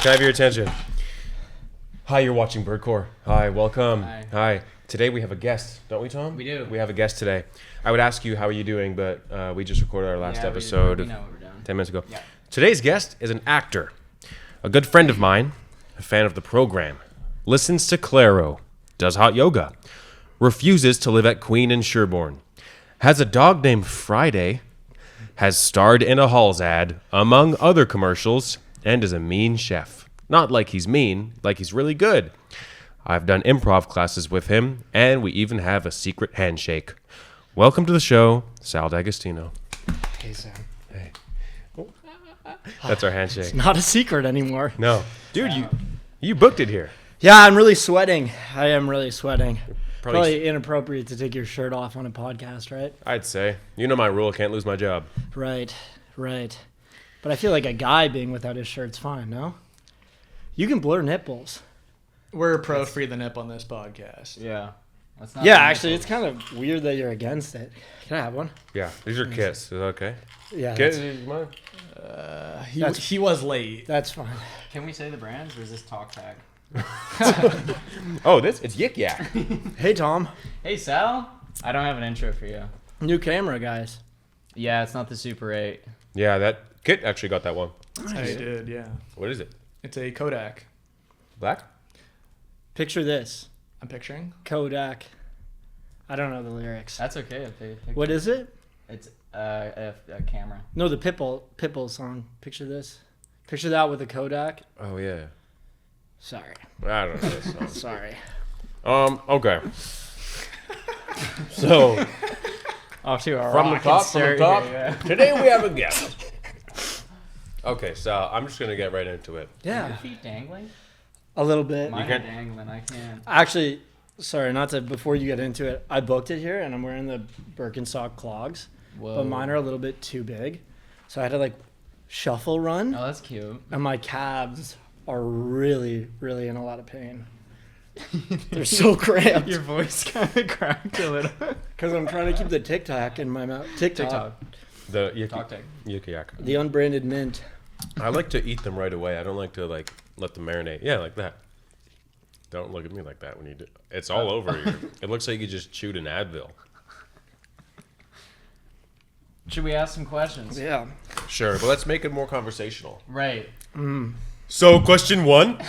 Can I have your attention? Hi, you're watching Birdcore. Hi, welcome. Hi. Today we have a guest, don't we, Tom? We do. We have a guest today. I would ask you, how are you doing? But we just recorded our last episode we know what we're doing. 10 minutes ago. Yeah. Today's guest is an actor, a good friend of mine, a fan of the program, listens to Claro, does hot yoga, refuses to live at Queen and Sherbourne, has a dog named Friday, has starred in a Halls ad, among other commercials, and is a mean chef. Not like he's mean, like he's really good. I've done improv classes with him, and we even have a secret handshake. Welcome to the show, Sal D'Agostino. Hey, Sam. Hey. That's our handshake. It's not a secret anymore. No. Dude, you booked it here. Yeah, I'm really sweating. I am really sweating. Probably Probably inappropriate to take your shirt off on a podcast, right? I'd say. You know my rule, can't lose my job. Right. But I feel like a guy being without his shirt's fine, no? You can blur nipples. We're pro free the nip on this podcast. Yeah. That's not Yeah, actually, it's kind of weird that you're against it. Can I have one? Yeah, these are Kiss. Is that okay? Yeah, Kiss that's, is mine? He was late. that's fine. Can we say the brands or is this talk tag? Oh, it's Yik Yak. Hey, Tom. Hey, Sal. I don't have an intro for you. New camera, guys. Yeah, it's not the Super 8. Yeah, that Kit actually got that one. I did, yeah. What is it? It's a Kodak. Black? Picture this. I'm picturing. Kodak. I don't know the lyrics. That's okay if they pick What is it? It's a camera. No, the Pitbull song. Picture this. Picture that with a Kodak. Oh, yeah. Sorry. I don't know this song. Sorry. Okay. So, Off to a from the top, yeah. today we have a guest. Okay, so I'm just going to get right into it. Your Yeah. feet dangling? A little bit. Mine are can't- dangling. I can't. Actually, sorry, not to, before you get into it, I booked it here and I'm wearing the Birkenstock clogs, Whoa. but mine are a little bit too big. So I had to like shuffle run Oh, that's cute. and my calves are really, really in a lot of pain. They're so cramped Your voice kind of cracked a little. because I'm trying to keep the Tic Tac in my mouth. TikTok. The Talk tag. Yik Yak. The unbranded mint. I like to eat them right away. I don't like to let them marinate. Yeah, like that. Don't look at me like that when you do. It's all over you. It looks like you just chewed an Advil. Should we ask some questions? Yeah. Sure, but let's make it more conversational. Right. So, question one.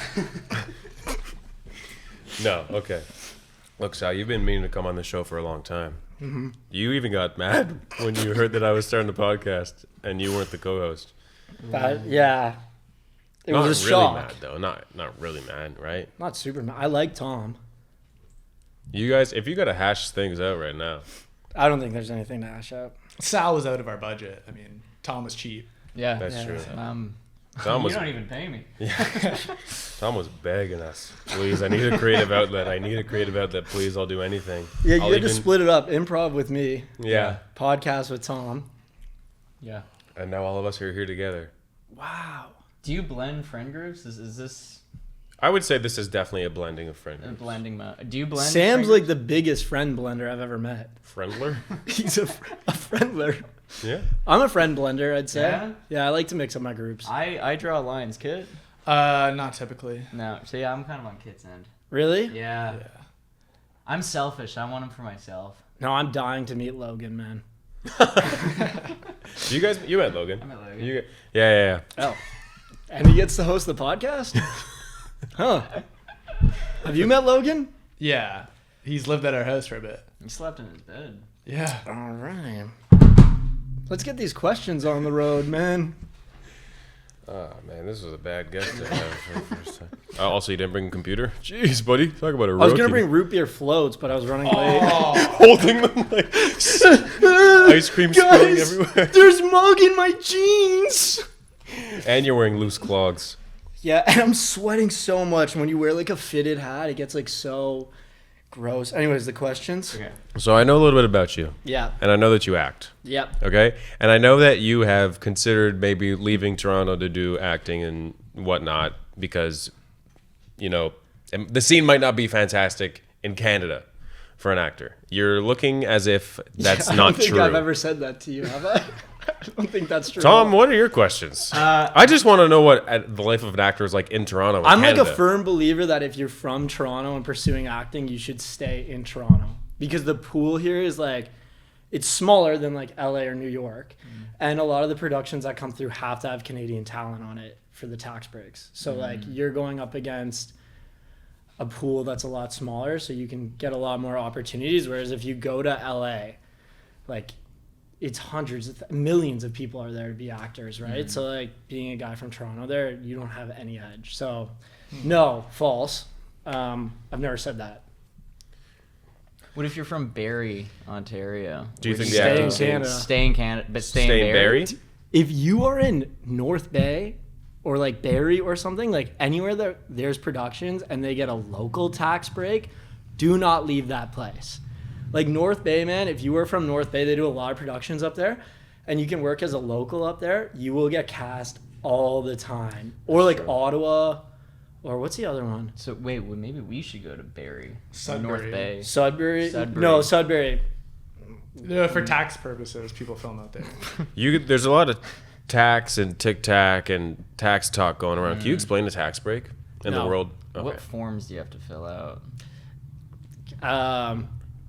No, okay. Look, Sal, you've been meaning to come on the show for a long time. Mm-hmm. You even got mad when you heard that I was starting the podcast and you weren't the co-host. Yeah. It Not was a really shock. mad, though. Not really mad, right? Not super mad. I like Tom. You guys, if you got to hash things out right now. I don't think there's anything to hash out. Sal was out of our budget. I mean, Tom was cheap. Yeah. That's Yeah. true. Tom You was, don't even pay me. Tom was begging us. Please, I need a creative outlet. Please, I'll do anything. Yeah, you I'll had to even- split it up. Improv with me. Yeah. Podcast with Tom. Yeah. And now all of us are here together. Wow. Do you blend friend groups? Is this I would say this is definitely a blending of friend a groups. blending mode? Do you blend? Sam's friend like groups? the biggest friend blender I've ever met. Friendler? He's a friendler. Yeah. I'm a friend blender, I'd say. Yeah? Yeah, I like to mix up my groups. I draw lines, Kit. Not typically. No, so yeah, I'm kind of on Kit's end. Really? Yeah. Yeah. I'm selfish. I want him for myself. No, I'm dying to meet Logan, man. You met Logan. I met Logan. Yeah. Oh. And he gets to host the podcast? Huh. Have you met Logan? Yeah. He's lived at our house for a bit. He slept in his bed. Yeah. All right. Let's get these questions on the road, man. Oh, man, this was a bad guest to have for the first time. Also, you didn't bring a computer? Jeez, buddy. Talk about a rookie. I was going to bring root beer floats, but I was running late. Holding them like ice cream spilling Guys, everywhere. there's mug in my jeans. And you're wearing loose clogs. Yeah, and I'm sweating so much. When you wear like a fitted hat, it gets like so gross. Anyways, the questions? Okay. So I know a little bit about you, Yeah. and I know that you act, Yep. okay? And I know that you have considered maybe leaving Toronto to do acting and whatnot because, you know, the scene might not be fantastic in Canada for an actor. You're looking as if that's I not don't think true. I've ever said that to you, have I? I don't think that's true. Tom, what are your questions? I just want to know what the life of an actor is like in Toronto. I'm Canada. like a firm believer that if you're from Toronto and pursuing acting, you should stay in Toronto because the pool here is like, it's smaller than like LA or New York. And a lot of the productions that come through have to have Canadian talent on it for the tax breaks. So like you're going up against a pool that's a lot smaller, so you can get a lot more opportunities. Whereas if you go to LA, like it's hundreds of millions of people are there to be actors, right? So like being a guy from Toronto there, you don't have any edge. So no, false. I've never said that. What if you're from Barrie, Ontario? Do you think the Stay acting in scene Canada. Stay in Canada, but stay stay in in Barrie? Barrie? If you are in North Bay or like Barrie or something, like anywhere that there's productions and they get a local tax break, do not leave that place. Like North Bay, man, if you were from North Bay, they do a lot of productions up there and you can work as a local up there, you will get cast all the time. Or like Ottawa, or what's the other one? So wait, well, maybe we should go to Barrie, Sudbury. North Bay. Sudbury? Sudbury. No, Sudbury. For tax purposes, people film out there. There's a lot of tax and tic-tac and tax talk going around. Can you explain the tax break in the No. world? Okay. What forms do you have to fill out?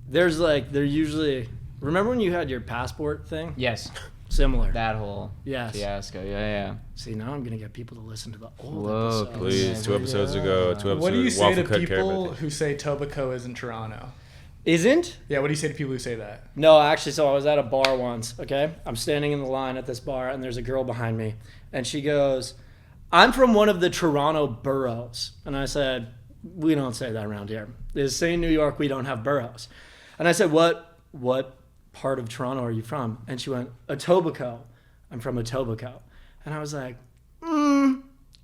There's like, they're usually, remember when you had your passport thing? Yes, Similar. that whole Yes. fiasco. Yeah. See, now I'm going to get people to listen to the old Whoa, episodes. Please, Yeah, 2 episodes ago, 2 episodes. What do you say Waffle to Cut people Caramel. who say Tobico isn't Toronto? Isn't? Yeah, what do you say to people who say that? No, actually, so I was at a bar once, okay? I'm standing in the line at this bar, and there's a girl behind me. And she goes, I'm from one of the Toronto boroughs. And I said, we don't say that around here. They say in New York, we don't have boroughs. And I said, what part of Toronto are you from? And she went, Etobicoke. I'm from Etobicoke. And I was like,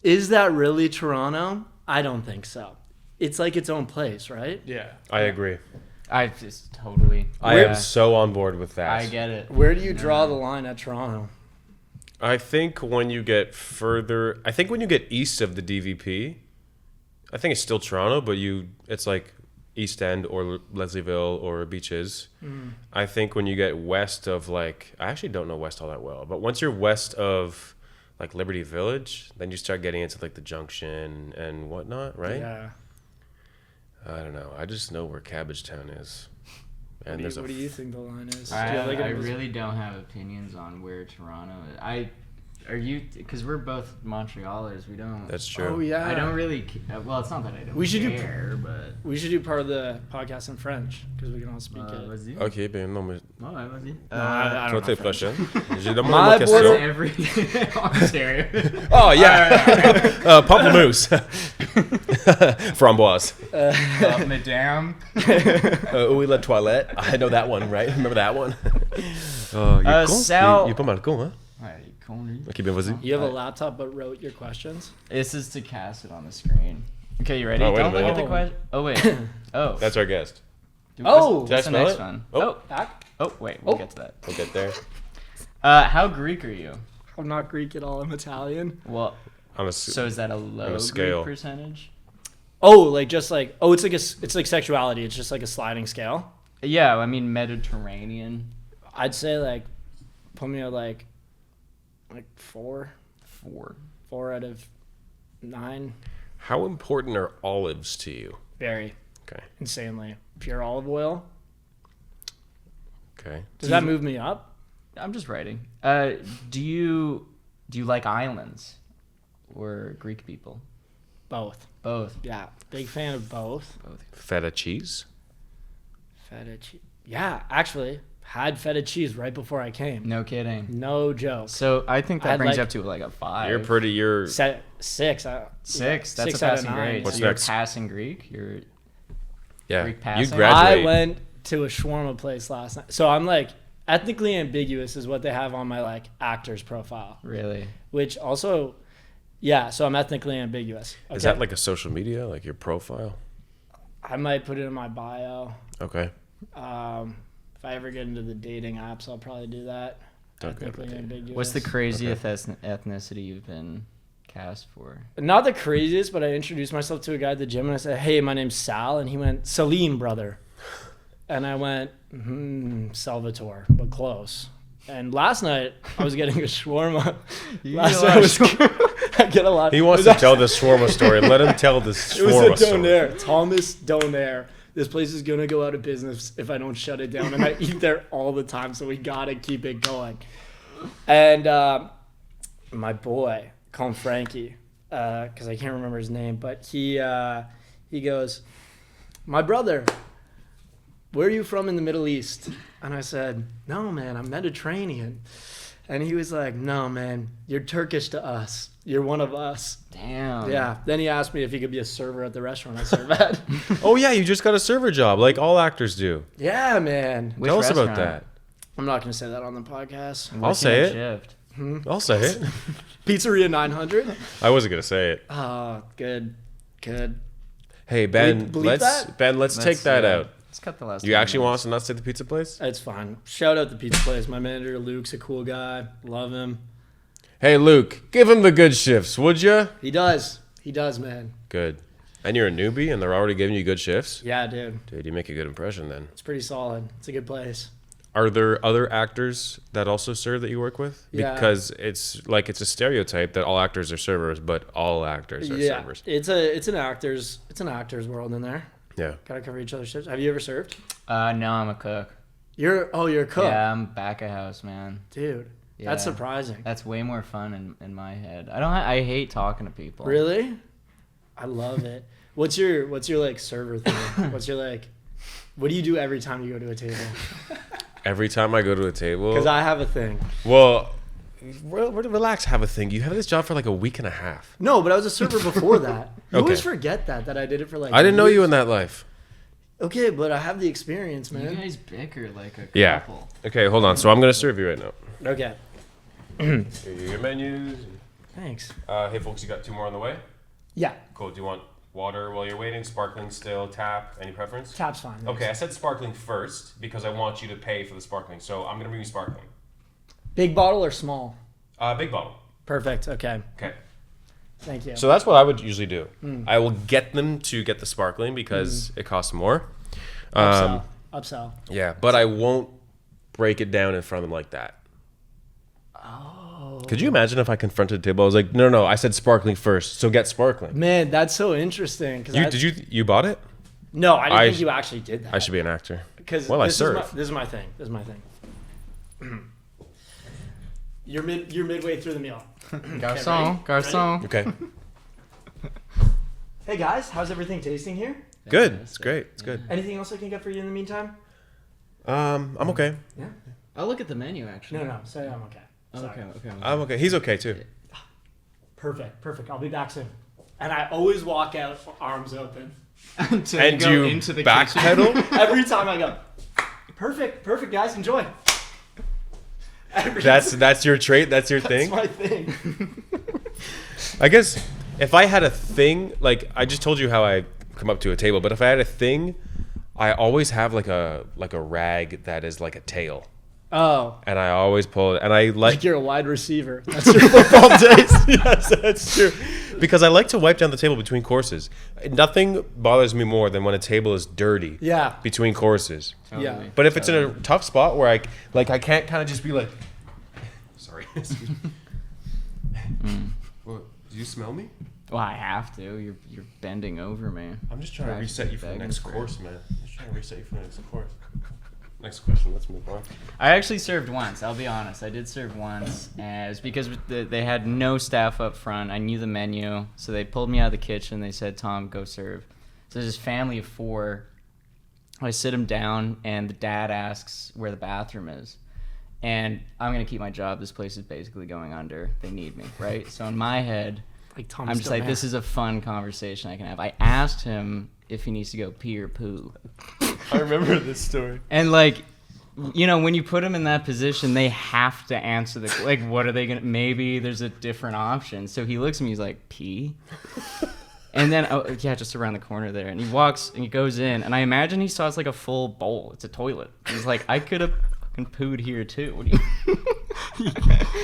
is that really Toronto? I don't think so. It's like its own place, right? Yeah. I agree. I just totally. I Yeah. am so on board with that. I get it. Where do you draw the line at Toronto? I think when you get further, I think when you get east of the DVP, I think it's still Toronto, but it's like East End or Leslieville or Beaches. I think when you get west of like, I actually don't know west all that well, but once you're west of like Liberty Village, then you start getting into like the Junction and whatnot, right? Yeah. I don't know. I just know where Cabbagetown is. And What do you think the line is? I, Do you have, like, I a- really don't have opinions on where Toronto is. Are you? Because we're both Montrealers. We don't. That's true. Oh yeah. I don't really. Well, it's not that I don't. We should do- care, but. We should do part of the podcast in French because we can all speak it. Vas-y. Ok, ben non, mais Ouais, vas-y. I toi don't t'es know French. prochain. J'ai demandé My une boy- question. Every Ontario. Oh yeah, pamplemousse, framboise. Madame. Oui, la toilette. I know that one, right? Remember that one? Oh, il est con. Sal- Il est pas mal con, hein? Ouais, il est con, lui. Ok, ben vas-y. You have a laptop but wrote your questions? This is to cast it on the screen. Okay, you ready? Oh, wait a Don't look at minute. the question. Oh wait. Oh. That's our guest. Oh! What's Did I the spell next it? one? Oh. Back? Oh, wait. We'll Oh. get to that. We'll get there. How Greek are you? I'm not Greek at all. I'm Italian. Well, On a so is that a low scale. Greek percentage? Oh, like just like it's like sexuality. It's just like a sliding scale. Yeah, I mean Mediterranean. I'd say like put me at like 4 out of 9. How important are olives to you? Very Okay. insanely pure olive oil. Okay. Does that move me up? I'm just writing. Do you like islands or Greek people? Both. Both. Yeah, big fan of both. Feta cheese. Feta cheese. Yeah, actually had feta cheese right before I came. No kidding. No joke. So I think that I'd brings you like- up to like a 5. You're Set 6. 6. That's 6 a out of passing 9. grade. What's so you're next? passing Greek. You're yeah. Greek You passing? graduate. I went to a shawarma place last night. So I'm like ethnically ambiguous is what they have on my like actor's profile, really. which also, yeah. So I'm ethnically ambiguous. Is okay? that like a social media, like your profile? I might put it in my bio. Okay. If I ever get into the dating apps, I'll probably do that. Don't go Ethnically to ambiguous. What's the craziest ethnicity you've been cast for? Not the craziest, but I introduced myself to a guy at the gym and I said, "Hey, my name's Sal," and he went, "Salim, brother." And I went, Salvatore, but close. And last night I was getting a shawarma. You Last get a night lot I of was I get a lot. He wants to tell the shawarma story. Let him tell the It was shawarma a story. donaire. Thomas Donaire. This place is gonna go out of business if I don't shut it down, and I eat there all the time, so we gotta keep it going. And my boy, call him Frankie, because I can't remember his name, but he goes, "My brother, where are you from in the Middle East?" And I said, "No, man, I'm Mediterranean." And he was like, "No, man, you're Turkish to us. You're one of us." Damn. Yeah. Then he asked me if he could be a server at the restaurant I serve at. Oh yeah, you just got a server job, like all actors do. Yeah, man. Which Tell us about restaurant? that. I'm not going to say that on the podcast. Working say a it. Shift. I'll say it. Pizzeria 900. I wasn't gonna say it. Oh, good. Hey Ben, Bleep that? let's take that out. Let's cut the last. You 10 actually want minutes. us to not say the pizza place? It's fine. Shout out the pizza place. My manager Luke's a cool guy. Love him. Hey Luke, give him the good shifts, would you? He does, man. Good. And you're a newbie, and they're already giving you good shifts. Yeah, dude. Dude, you make a good impression then. It's pretty solid. It's a good place. Are there other actors that also serve that you work with? Yeah. Because it's a stereotype that all actors are servers, but all actors are Yeah, servers. it's an actor's world in there. Yeah. Gotta cover each other's shifts. Have you ever served? No, I'm a cook. You're a cook, Yeah, I'm back of house, man. dude. Yeah. That's surprising. That's way more fun in my head. I hate talking to people. Really? I love it. What's your like server thing? What do you do every time you go to a table? Every time I go to a table. Because I have a thing. Well, relax, have a thing. You have this job for like a week and a half. No, but I was a server before that. You always Okay. forget that I did it for like. I didn't know you years. in that life. Okay, but I have the experience, You man. guys bicker like a couple. Yeah. Okay, hold on. So I'm going to serve you right now. Okay. Here are your menus. Thanks. Hey, folks, you got 2 more on the way? Yeah, Cool. Do you want water while you're waiting? Sparkling still? Tap? Any preference? tap's fine. thanks. Okay, I said sparkling first because I want you to pay for the sparkling. So I'm going to bring you sparkling. Big bottle or small? Big bottle. Perfect. Okay. Okay. Thank you. So that's what I would usually do. I will get them to get the sparkling because it costs more. Upsell. Yeah, but I won't break it down in front of them like that. Oh. Could you imagine if I confronted the table? I was like, no, I said sparkling first, so get sparkling. Man, that's so interesting. You bought it? No, I didn't I think sh- you actually did that. I should be an actor. Because Well, I this serve. is my thing. You're midway through the meal. Garçon, garçon. Okay. Hey guys, how's everything tasting here? Good. It's great. It's good. Anything else I can get for you in the meantime? I'm okay. Yeah. I'll look at the menu actually. No. Say I'm okay. Sorry. Okay. I'm okay. He's okay too. Perfect. I'll be back soon. And I always walk out arms open. Until And go you into the backpedal? Every time I go. Perfect, guys, enjoy. That's your trait. That's your thing. That's my thing. I guess if I had a thing, like I just told you how I come up to a table, but if I had a thing, I always have like a rag that is like a tail, Oh, and I always pull it, and I like you're a wide receiver. That's your football days. Yes, that's true. Because I like to wipe down the table between courses. Nothing bothers me more than when a table is dirty. Yeah. Between courses. Yeah. But if it's in a tough spot where I can't kind of just be like, sorry. Well, do you smell me? Well, I have to. You're bending over me. I'm just trying to reset you for the Begging next for it. course, man. I'm just trying to reset you for the next course. Next question. Let's move on. I actually served once. I'll be honest. I did serve once, and it was because they had no staff up front. I knew the menu, so they pulled me out of the kitchen. They said, "Tom, go serve." So there's this family of 4. I sit them down, and the dad asks where the bathroom is, and I'm gonna keep my job. This place is basically going under. They need me, right? So in my head, Like Thomas I'm just like, this is a fun conversation I can have. I asked him if he needs to go pee or poo. I remember this story. And like, when you put them in that position, they have to answer what are they gonna? Maybe there's a different option. So he looks at me, he's like, pee. And then just around the corner there, and he walks and he goes in, and I imagine he saw it's like a full bowl. It's a toilet. He's like, I could have fucking pooed here too. What do you?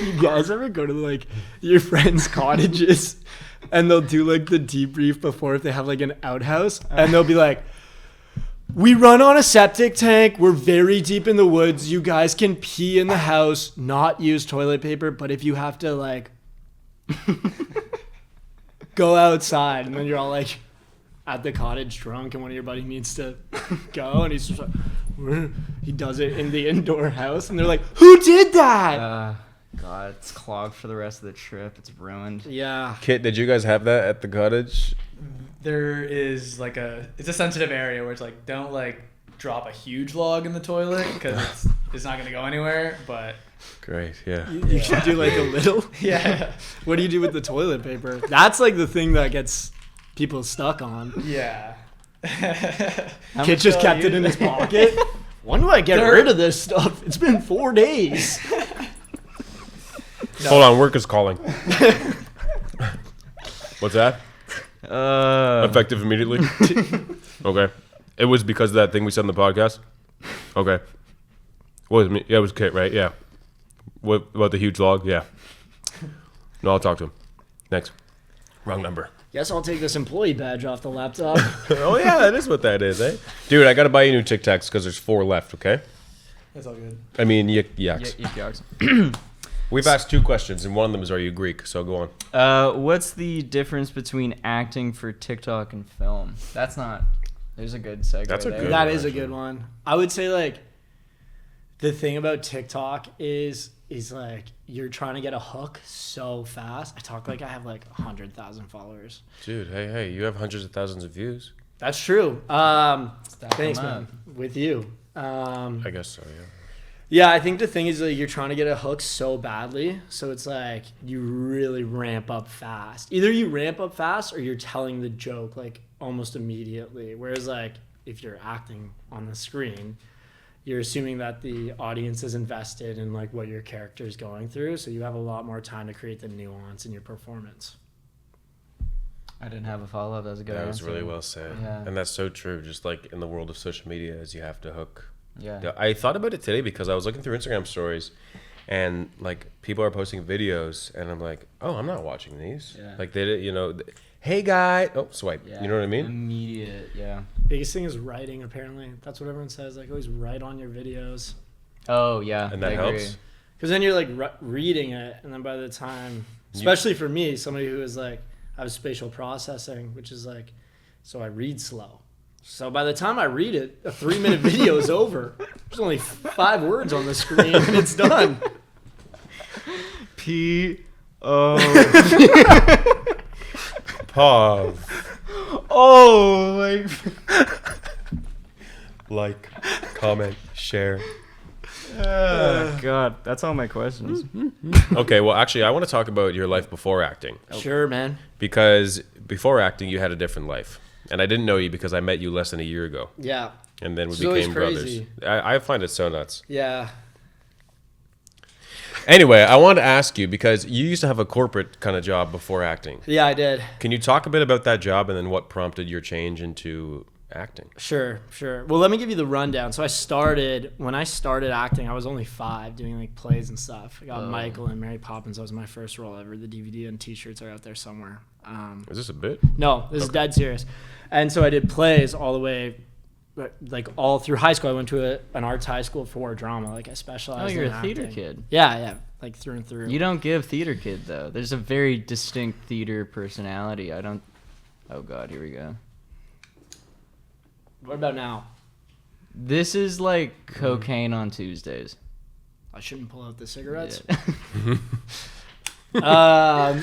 You guys ever go to like your friends' cottages and they'll do like the debrief before if they have like an outhouse and they'll be like, We run on a septic tank. We're very deep in the woods. You guys can pee in the house, not use toilet paper. But if you have to like go outside and then you're all like at the cottage drunk and one of your buddies needs to go and he's just like, he does it in the indoor house and they're like, who did that? God, it's clogged for the rest of the trip. It's ruined. Yeah. Kit, did you guys have that at the cottage? There is like it's a sensitive area where it's like, don't like drop a huge log in the toilet because it's not going to go anywhere. But Great, yeah. You should do like a little. yeah. What do you do with the toilet paper? That's like the thing that gets people stuck on. Yeah. Kit just kept it in his pocket. When do I get rid of this stuff? It's been 4 days. Hold on, work is calling. What's that? Effective immediately? Okay. It was because of that thing we said on the podcast? Okay. What was me? Yeah, it was Kit, right? Yeah. What about the huge log? Yeah. No, I'll talk to him. Next. Wrong number. Guess I'll take this employee badge off the laptop. Oh, yeah, that is what that is, eh? Dude, I got to buy you new Tic Tacs because there's 4 left, okay? That's all good. I mean, yaks. We've asked 2 questions, and one of them is, are you Greek? So go on. What's the difference between acting for TikTok and film? That's not... There's a good segue That's a there. good That one, is a actually. good one. I would say like the thing about TikTok is like you're trying to get a hook so fast. I talk like I have like 100,000 followers. Dude, hey, you have hundreds of thousands of views. That's true. Stack Thanks, them man. up. With you. I guess so, yeah. Yeah, I think the thing is like you're trying to get a hook so badly, so it's like you really ramp up fast. Either you ramp up fast or you're telling the joke like almost immediately. Whereas like if you're acting on the screen, you're assuming that the audience is invested in like what your character is going through, so you have a lot more time to create the nuance in your performance. I didn't have a follow-up. That was a good That was answer. really well said. Yeah. And that's so true. Just like in the world of social media, is you have to hook. Yeah. I thought about it today because I was looking through Instagram stories and like people are posting videos and I'm like, oh, I'm not watching these. Yeah. Like they, hey guy, oh, swipe. Yeah. You know what I mean? Immediate, yeah. Biggest thing is writing, apparently. That's what everyone says. Like, always write on your videos. Oh, yeah. And that I agree. helps. Because then you're like reading it, and then by the time, especially for me, somebody who is like, I have spatial processing, which is like, so I read slow. So by the time I read it, a 3-minute video is over. There's only 5 words on the screen, and it's done. Pav. Oh, Like, comment, share. God. That's all my questions. Okay, well, actually, I want to talk about your life before acting. Sure, man. Because before acting, you had a different life. And I didn't know you because I met you less than a year ago. Yeah. And then we It's always became brothers. crazy. I find it so nuts. Yeah. Anyway, I wanted to ask you because you used to have a corporate kind of job before acting. Yeah, I did. Can you talk a bit about that job and then what prompted your change into acting? Sure. Well, let me give you the rundown. So when I started acting, I was only 5 doing like plays and stuff. I got Michael and Mary Poppins. That was my first role ever. The DVD and t-shirts are out there somewhere. Is this a bit? No, this is dead serious. And so I did plays all the way, like all through high school. I went to an arts high school for drama. Like I specialized Oh, you're in a theater acting. kid. Yeah, like through and through. You don't give theater kid, though. There's a very distinct theater personality. I don't... Oh, God, here we go. What about now? This is like cocaine on Tuesdays. I shouldn't pull out the cigarettes. Yeah.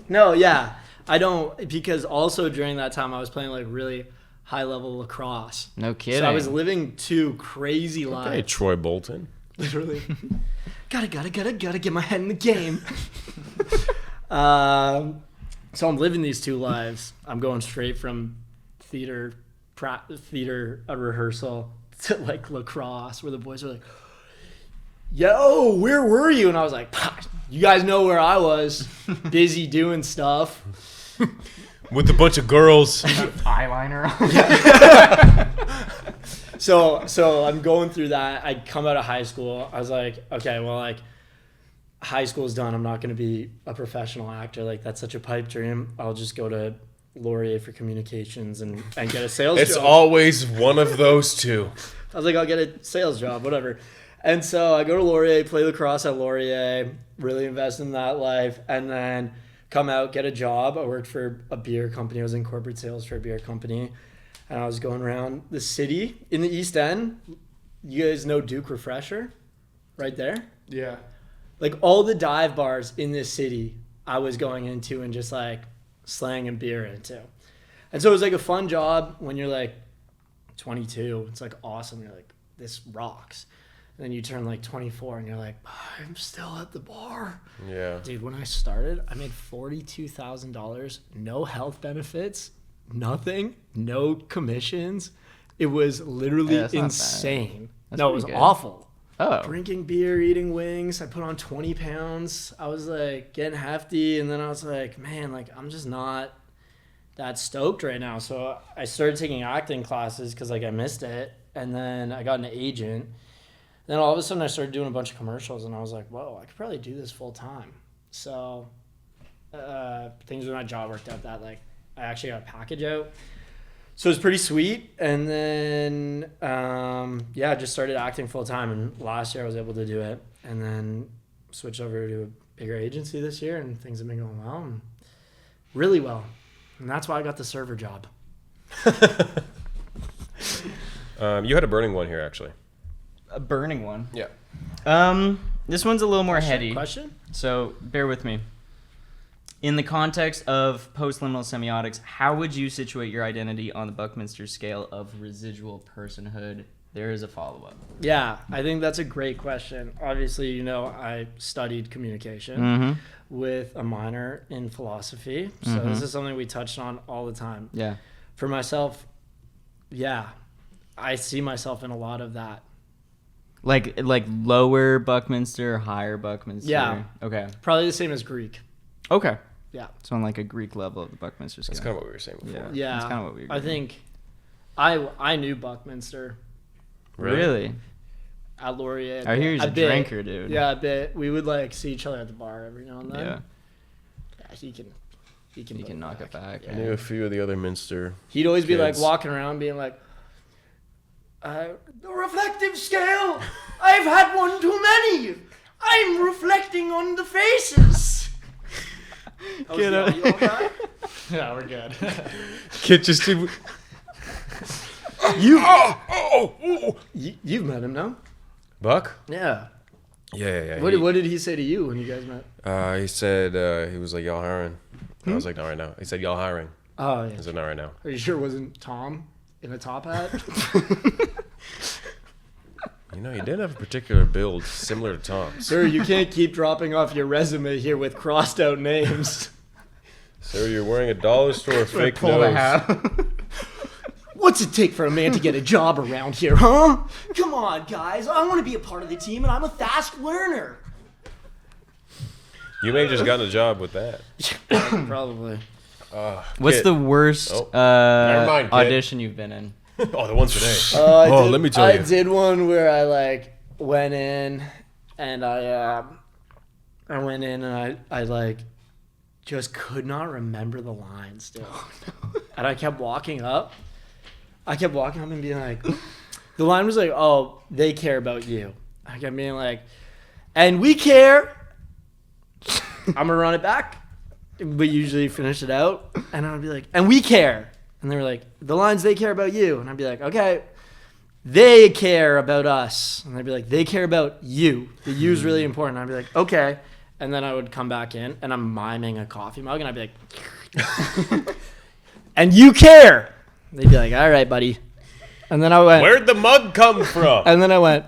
No, yeah. I don't, because also during that time I was playing like really high level lacrosse. No kidding. So I was living 2 crazy Hey, lives. Troy Bolton. Literally. gotta get my head in the game. So I'm living these 2 lives. I'm going straight from theater rehearsal to like lacrosse, where the boys are like, yo, where were you? And I was like, you guys know where I was, busy doing stuff. With a bunch of girls. eyeliner on. So I'm going through that. I come out of high school. I was like, okay, well, like, high school's done. I'm not going to be a professional actor. Like, that's such a pipe dream. I'll just go to Laurier for communications and get a sales It's job. always one of those two. I was like, I'll get a sales job, whatever. And so I go to Laurier, play lacrosse at Laurier, really invest in that life, and then come out, get a job. I worked for a beer company. I was in corporate sales for a beer company. And I was going around the city in the East End. You guys know Duke Refresher? Right there? Yeah. Like all the dive bars in this city, I was going into and just like slanging beer into. And so it was like a fun job when you're like 22. It's like awesome. You're like, this rocks. And then you turn like 24 and you're like, I'm still at the bar. Yeah. Dude, when I started, I made $42,000, no health benefits, nothing, no commissions. It was literally Yeah, that's not bad. insane. That's No, it was pretty good. awful. Oh. Drinking beer, eating wings. I put on 20 pounds. I was like getting hefty. And then I was like, man, like I'm just not that stoked right now. So I started taking acting classes because like I missed it. And then I got an agent. Then all of a sudden I started doing a bunch of commercials and I was like, whoa, I could probably do this full time. So things with my job worked out that like I actually got a package out. So it was pretty sweet. And then, I just started acting full time. And last year I was able to do it. And then switched over to a bigger agency this year. And things have been going well. And really well. And that's why I got the server job. You had a burning one here, actually. A burning one. Yeah. This one's a little more heady. Question? So bear with me. In the context of post-liminal semiotics, how would you situate your identity on the Buckminster scale of residual personhood? There is a follow-up. Yeah, I think that's a great question. Obviously, you know, I studied communication Mm-hmm. with a minor in philosophy. So this is something we touched on all the time. Yeah. For myself, yeah, I see myself in a lot of that. Like lower Buckminster, higher Buckminster? Yeah. Okay. Probably the same as Greek. Okay. Yeah. So on like a Greek level of the Buckminster scale. That's kind of what we were saying before. Yeah. Yeah. That's kind of what we were I think I knew Buckminster Really? at Laurier. I hear he's a bit. drinker, dude. Yeah, a bit. We would like see each other at the bar every now and then. Yeah. Yeah, he can You put can knock it back. I knew a few of the other Minster. He'd always be like Kids. walking around being like, the reflective scale. I've had one too many. I'm reflecting on the faces. Get out. Yeah, we're good. Kid just did. You've met him, no? Buck? Yeah. Yeah. What did he say to you when you guys met? He said he was like, y'all hiring. I was like, not right now. He said, y'all hiring. Oh, yeah. I said, not right now. Are you sure it wasn't Tom in a top hat? You know, he didn't have a particular build similar to Tom's. Sir, you can't keep dropping off your resume here with crossed out names. Sir, you're wearing a dollar store fake Pull the nose. hat. What's it take for a man to get a job around here, huh? Come on, guys. I want to be a part of the team, and I'm a fast learner. You may have just gotten a job with that. Probably. What's Kid. the worst Never mind, kid. audition you've been in? Oh, the one today. Let me tell I you. did one where I like went in and I went in and I like just could not remember the lines still. And I kept walking up. And being like, the line was like, oh, they care about you. I kept being like, and we care. I'm gonna run it back. But usually finish it out. And I'd be like, and we care. And they were like, the lines, they care about you. And I'd be like, okay, they care about us. And they'd be like, they care about you. The you is really important. And I'd be like, okay. And then I would come back in and I'm miming a coffee mug. And I'd be like, and you care. They'd be like, all right, buddy. And then I went, Where'd the mug come from? and then I went,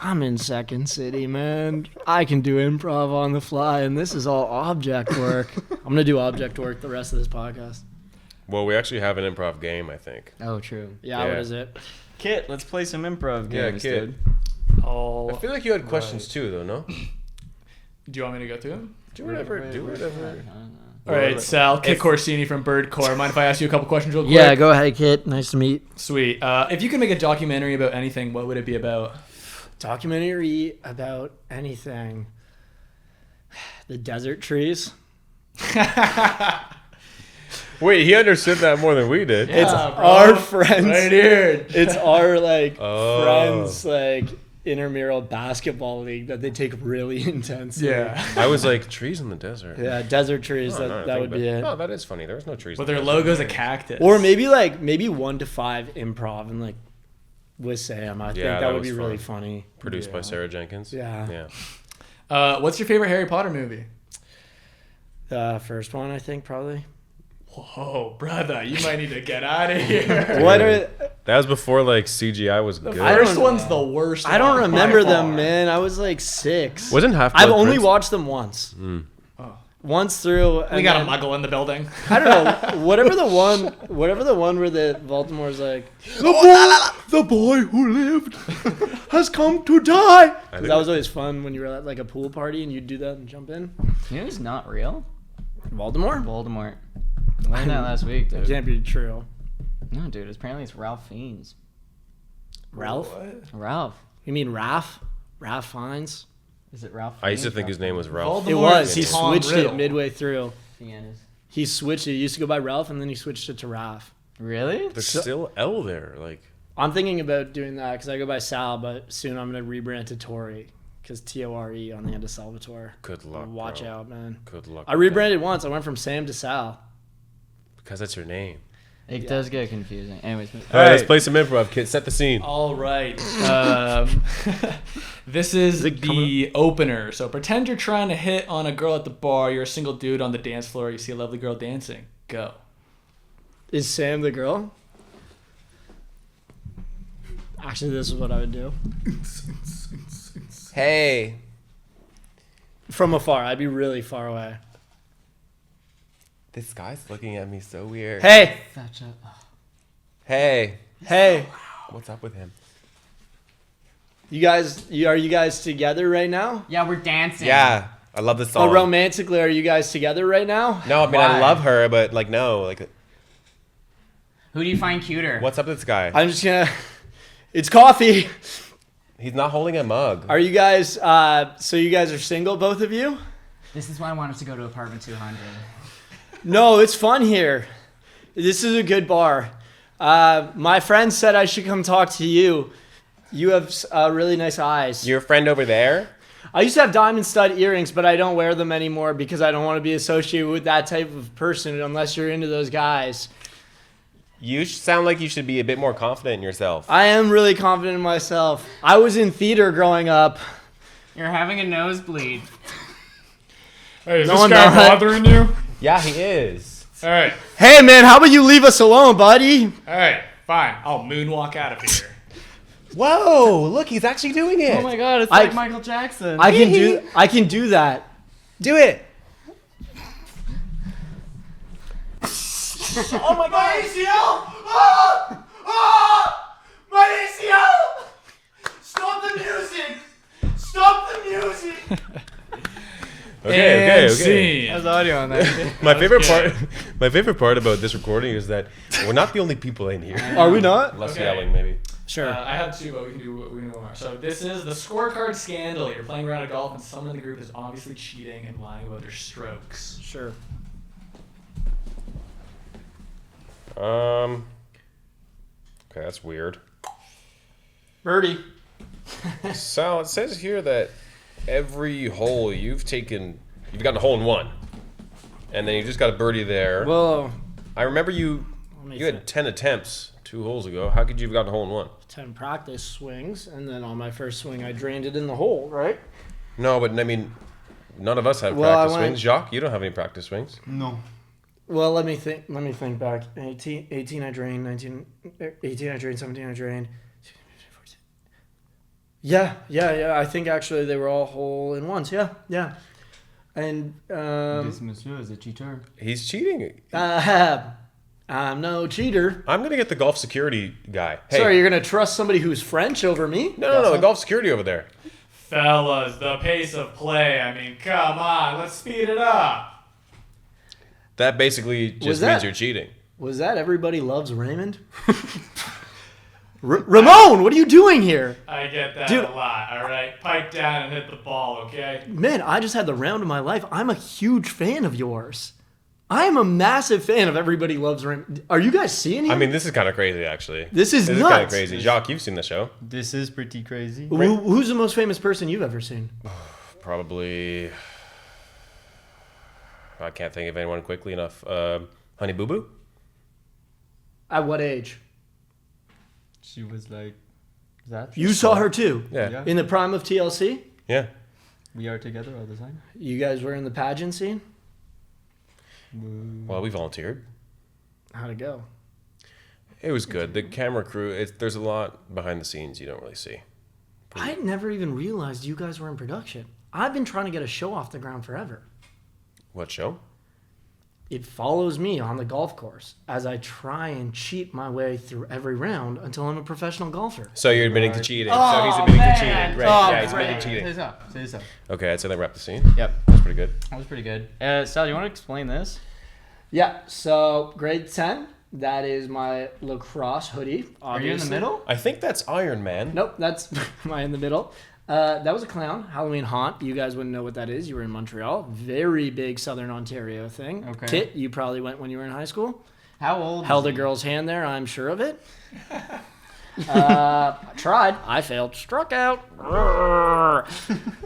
I'm in Second City, man. I can do improv on the fly. And this is all object work. I'm going to do object work the rest of this podcast. Well, we actually have an improv game, I think. Oh, true. Yeah, Yeah. what is it? Kit, let's play some improv Yeah, games, Kit. dude. Oh, I feel like you had questions too, though, no? do you want me to go to him? Do whatever. All right, Sal, Kit Corsini from Birdcore. Mind if I ask you a couple questions real quick? Yeah, go ahead, Kit. Nice to meet. Sweet. If you could make a documentary about anything, what would it be about? Documentary about anything. The desert trees. Wait, he understood that more than we did. It's Yeah, bro. our friends. Right here. It's our Oh. friends intramural basketball league that they take really intensely. Yeah. I was like, trees in the desert. Yeah, desert trees. Oh, no, I that think would be it. Oh, that is funny. There's no trees. But in their the desert. logo's a cactus. Or maybe 1 to 5 improv and with Sam. I think Yeah, that that would was be really fun. funny. Produced by Yeah. Sarah Jenkins. Yeah. Yeah. What's your favorite Harry Potter movie? The first one, I think, probably. Whoa, brother, you might need to get out of here. What are? That was before CGI was good. I don't First one's the worst. I don't one by remember far. them, man. I was 6. Wasn't Half I've Blood only Prince? watched them once. Oh. Once through. We and got a then- muggle in the building. I don't know. Whatever the one where the Voldemort's the boy who lived has come to die. 'Cause that was always fun when you were at a pool party and you'd do that and jump in. You know he's not real? Voldemort? Voldemort. I learned that last week, That dude. can't be true. No, dude. Apparently it's Ralph Fiennes. Ralph? What? Ralph. You mean Raph? Raph Fiennes? Is it Ralph? I used to Fiennes? think his name was Ralph. Voldemort It was. is He Tom switched Riddle. it midway through. Fiennes. He switched it. He used to go by Ralph and then he switched it to Raph. Really? There's still L there. I'm thinking about doing that because I go by Sal, but soon I'm going to rebrand to Tori because Tore on the end of Salvatore. Good luck. Watch bro. out, man. Good luck. I with that. rebranded once. I went from Sam to Sal. Because that's your name. It does get confusing. Anyways. All right, let's right. play some improv, kid. Set the scene. All right. This is the opener. So pretend you're trying to hit on a girl at the bar. You're a single dude on the dance floor. You see a lovely girl dancing. Go. Is Sam the girl? Actually, this is what I would do. Hey. From afar. I'd be really far away. This guy's looking at me so weird. Hey! Such a. Hey. Hey! What's up with him? Are you guys together right now? Yeah, we're dancing. Yeah. I love this song. Oh, romantically, are you guys together right now? No, I mean, Why? I love her, but no. Who do you find cuter? What's up with this guy? I'm just gonna... It's coffee! He's not holding a mug. Are you guys... so you guys are single, both of you? This is why I want us to go to apartment 200. No, it's fun here. This is a good bar. My friend said I should come talk to you. You have really nice eyes. Your friend over there? I used to have diamond stud earrings, but I don't wear them anymore because I don't want to be associated with that type of person unless you're into those guys. You sound like you should be a bit more confident in yourself. I am really confident in myself. I was in theater growing up. You're having a nosebleed. Hey, is No, this I'm guy not. bothering you? Yeah, he is. All right. Hey, man, how about you leave us alone, buddy? All right. Fine. I'll moonwalk out of here. Whoa, look, he's actually doing it. Oh my god, it's I- like Michael Jackson. I can do that. Do it. Oh my god. My ACL! Ah! Ah! My ACL! Stop the music! Stop the music! Okay. Scene. There's audio on that. My favorite part about this recording is that we're not the only people in here. Are we not? Less Okay. yelling, maybe. Sure. I have two, but we can do one more. So this is the scorecard scandal. You're playing around a golf, and someone in the group is obviously cheating and lying about their strokes. Sure. Okay, that's weird. Birdie. Sal, it says here that every hole you've gotten a hole in one, and then you just got a birdie there. Well, I remember you had 10 attempts 2 holes ago. How could you have gotten a hole in one? 10 practice swings, and then on my first swing, I drained it in the hole, right? No, but I mean, none of us have Well, I practice went- swings. Jacques, you don't have any practice swings. No. Well, let me think back. 18 I drained, 18 I drained, 17 I drained. Yeah. I think actually they were all hole in ones. Yeah. And This monsieur is a cheater. He's cheating. I'm no cheater. I'm gonna get the golf security guy. Hey, Sorry, you're gonna trust somebody who's French over me? no, the golf security over there. Fellas, the pace of play. I mean, come on, let's speed it up. That basically just that- means you're cheating. Was that Everybody Loves Raymond? Ramon, what are you doing here? I get that Dude. a lot, all right? Pipe down and hit the ball, okay? Man, I just had the round of my life. I'm a huge fan of yours. I am a massive fan of Everybody Loves Raymond. Are you guys seeing him? I mean, this is kind of crazy, actually. This is kind nuts. of crazy. Jacques, you've seen the show. This is pretty crazy. Who's the most famous person you've ever seen? Probably. I can't think of anyone quickly enough. Honey Boo Boo? At what age? She was like, that. You saw her too? Yeah. In the prime of TLC? Yeah. We are together all the time. You guys were in the pageant scene? Well, we volunteered. How'd it go? It was good. The camera crew, there's a lot behind the scenes you don't really see. I never even realized you guys were in production. I've been trying to get a show off the ground forever. What show? It follows me on the golf course as I try and cheat my way through every round until I'm a professional golfer. So you're admitting to cheating. Oh, so he's admitting man. to cheating. Great. Oh, yeah, he's great. admitting cheating. Say so. Okay, I'd say that wrapped the scene. Yep. That's pretty good. That was pretty good. Sal, you want to explain this? Yeah, so grade 10, that is my lacrosse hoodie. Obviously. Are you in the middle? I think that's Iron Man. Nope, that's my in the middle. That was a clown, Halloween haunt. You guys wouldn't know what that is. You were in Montreal. Very big Southern Ontario thing. Okay. Kit, you probably went when you were in high school. How old? Held is a he? girl's hand there, I'm sure of it. I tried. I failed. Struck out.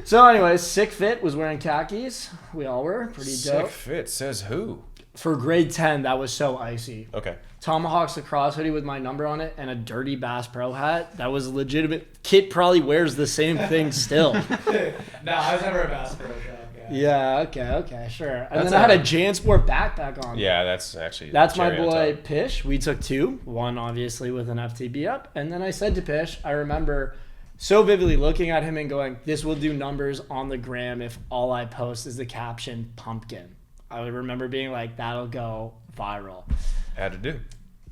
So anyways, Sick Fit was wearing khakis. We all were. Pretty Sick dope. fit says who? For grade 10, that was so icy. Okay. Tomahawk's lacrosse hoodie with my number on it and a dirty Bass Pro hat. That was legitimate. Kit probably wears the same thing still. No, I was never a Bass Pro guy. Yeah, okay, sure. And That's then I had a JanSport backpack on. Yeah, that's actually. That's my cherry on boy top. Pish. We took two. One, obviously, with an FTB up. And then I said to Pish, I remember so vividly looking at him and going, this will do numbers on the gram if all I post is the caption pumpkin. I would remember being like, that'll go viral. Had to do.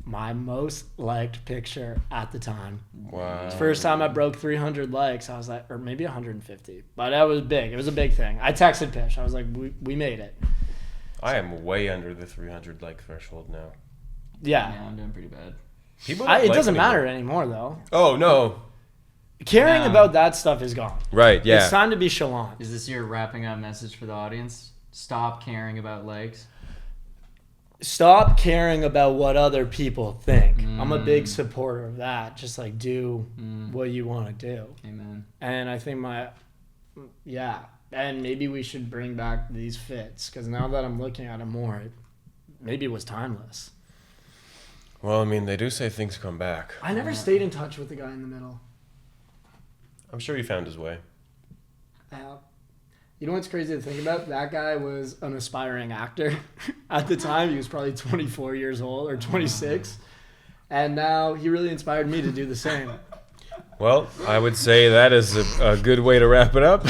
My most liked picture at the time. Wow. First time I broke 300 likes, I was like, or maybe 150. But that was big. It was a big thing. I texted Pish. I was like, we made it. I am way under the 300 like threshold now. Yeah. Yeah, I'm doing pretty bad. People don't It like doesn't me matter anymore. anymore, though. Oh no. Caring No. about that stuff is gone. Right. Yeah. It's time to be chalant. Is this your wrapping up message for the audience? Stop caring about likes. Stop caring about what other people think. I'm a big supporter of that. Just like do what you want to do. Amen. And I think and maybe we should bring back these fits because now that I'm looking at them more, maybe it was timeless. Well, I mean, they do say things come back. I never stayed in touch with the guy in the middle. I'm sure he found his way. You know what's crazy to think about? That guy was an aspiring actor. At the time, he was probably 24 years old or 26. And now he really inspired me to do the same. Well, I would say that is a good way to wrap it up.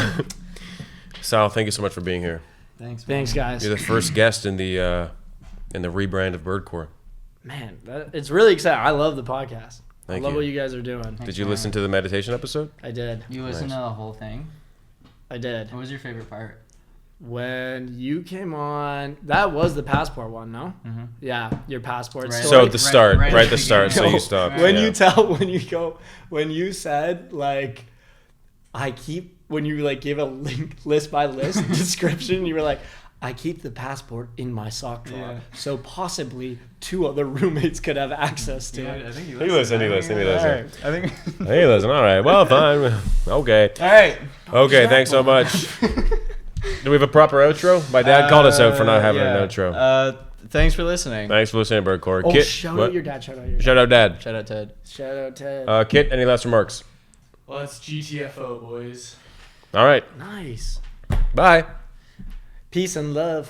Sal, thank you so much for being here. Thanks. Thanks, guys. You're the first guest in the rebrand of Birdcore. Man, it's really exciting. I love the podcast. Thank I love you. what you guys are doing. Did you listen to the meditation episode? I did. You listened to the whole thing? I did. What was your favorite part? When you came on, that was the passport one, no? Mm-hmm. Yeah, your passport Right. story. So at the start, right, right at the start, so beginning. you stopped. when yeah. you said like when you like gave a link list by list description, you were like, I keep the passport in my sock drawer, Yeah. so possibly two other roommates could have access to it. I think He listened. I think. Hey, listen. All right. Well, fine. Okay. All right. Okay. Thanks so much. Do we have a proper outro? My dad called us out for not having an outro. Thanks for listening. Thanks for listening, Birdcore. Oh, Kit, shout what? out your dad! Shout out your dad! Shout out, Dad. Shout out Ted. Shout out Ted! Kit, any last remarks? Well, it's GTFO, boys. All right. Nice. Bye. Peace and love.